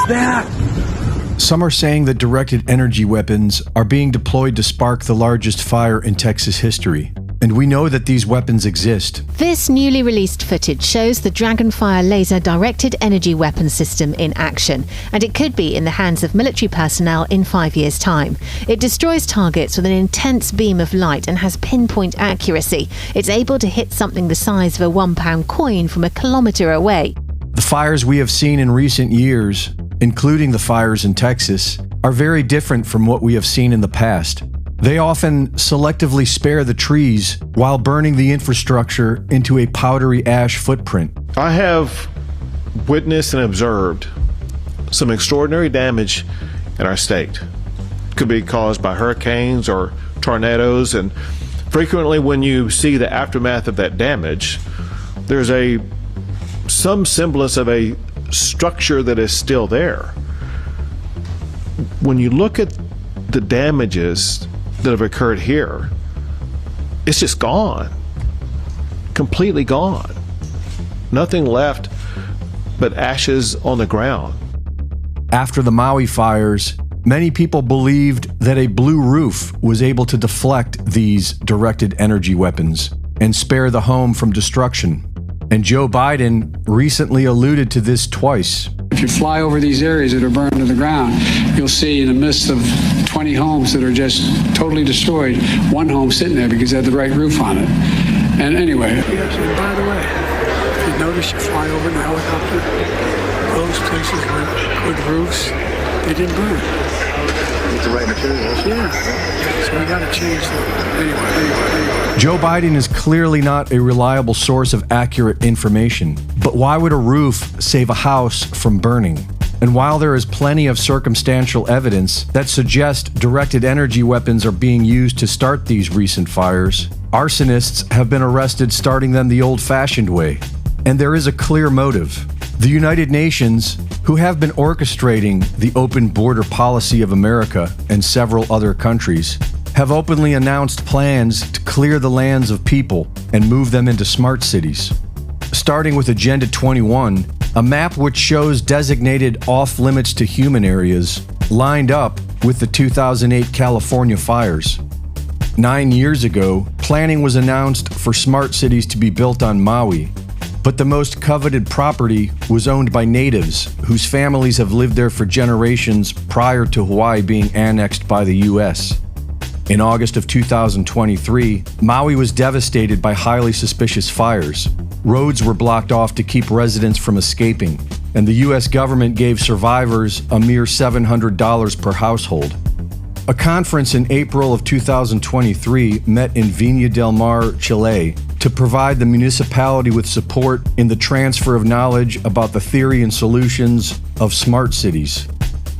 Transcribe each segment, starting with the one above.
that? Some are saying that directed energy weapons are being deployed to spark the largest fire in Texas history. And we know that these weapons exist. This newly released footage shows the Dragonfire laser directed energy weapon system in action, and it could be in the hands of military personnel in 5 years' time. It destroys targets with an intense beam of light and has pinpoint accuracy. It's able to hit something the size of a £1 coin from a kilometre away. The fires we have seen in recent years, including the fires in Texas, are very different from what we have seen in the past. They often selectively spare the trees while burning the infrastructure into a powdery ash footprint. I have witnessed and observed some extraordinary damage in our state. It could be caused by hurricanes or tornadoes, and frequently when you see the aftermath of that damage, there's some semblance of a structure that is still there. When you look at the damages that have occurred here, it's just gone, completely gone. Nothing left but ashes on the ground. After the Maui fires, many people believed that a blue roof was able to deflect these directed energy weapons and spare the home from destruction. And Joe Biden recently alluded to this twice. If you fly over these areas that are burned to the ground, you'll see in the midst of 20 homes that are just totally destroyed, one home sitting there because it had the right roof on it. And anyway. Yes, and by the way, if you notice you fly over in the helicopter, those places with good roofs, they didn't burn. With the right materials. Yeah. So we got to change that. Anyway. Joe Biden is clearly not a reliable source of accurate information. But why would a roof save a house from burning? And while there is plenty of circumstantial evidence that suggests directed energy weapons are being used to start these recent fires, arsonists have been arrested starting them the old-fashioned way. And there is a clear motive. The United Nations, who have been orchestrating the open border policy of America and several other countries, have openly announced plans to clear the lands of people and move them into smart cities. Starting with Agenda 21, a map which shows designated off-limits to human areas lined up with the 2008 California fires. 9 years ago, planning was announced for smart cities to be built on Maui, but the most coveted property was owned by natives whose families have lived there for generations prior to Hawaii being annexed by the U.S. In August of 2023, Maui was devastated by highly suspicious fires. Roads were blocked off to keep residents from escaping, and the U.S. government gave survivors a mere $700 per household. A conference in April of 2023 met in Viña del Mar, Chile, to provide the municipality with support in the transfer of knowledge about the theory and solutions of smart cities.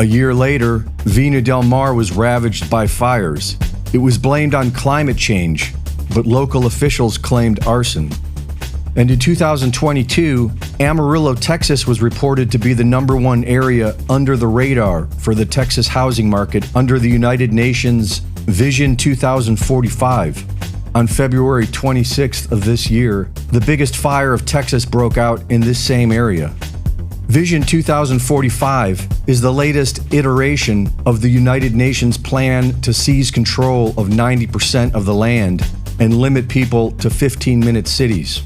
A year later, Viña del Mar was ravaged by fires. It was blamed on climate change, but local officials claimed arson. And in 2022, Amarillo, Texas was reported to be the #1 area under the radar for the Texas housing market under the United Nations Vision 2045. On February 26th of this year, the biggest fire of Texas broke out in this same area. Vision 2045 is the latest iteration of the United Nations plan to seize control of 90% of the land and limit people to 15-minute cities.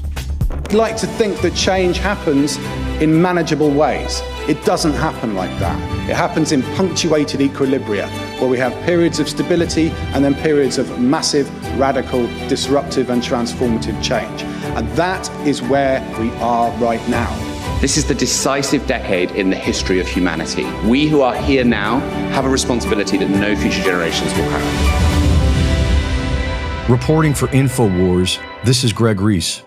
I'd like to think that change happens in manageable ways. It doesn't happen like that. It happens in punctuated equilibria, where we have periods of stability and then periods of massive, radical, disruptive and transformative change. And that is where we are right now. This is the decisive decade in the history of humanity. We who are here now have a responsibility that no future generations will have. Reporting for InfoWars, this is Greg Reese.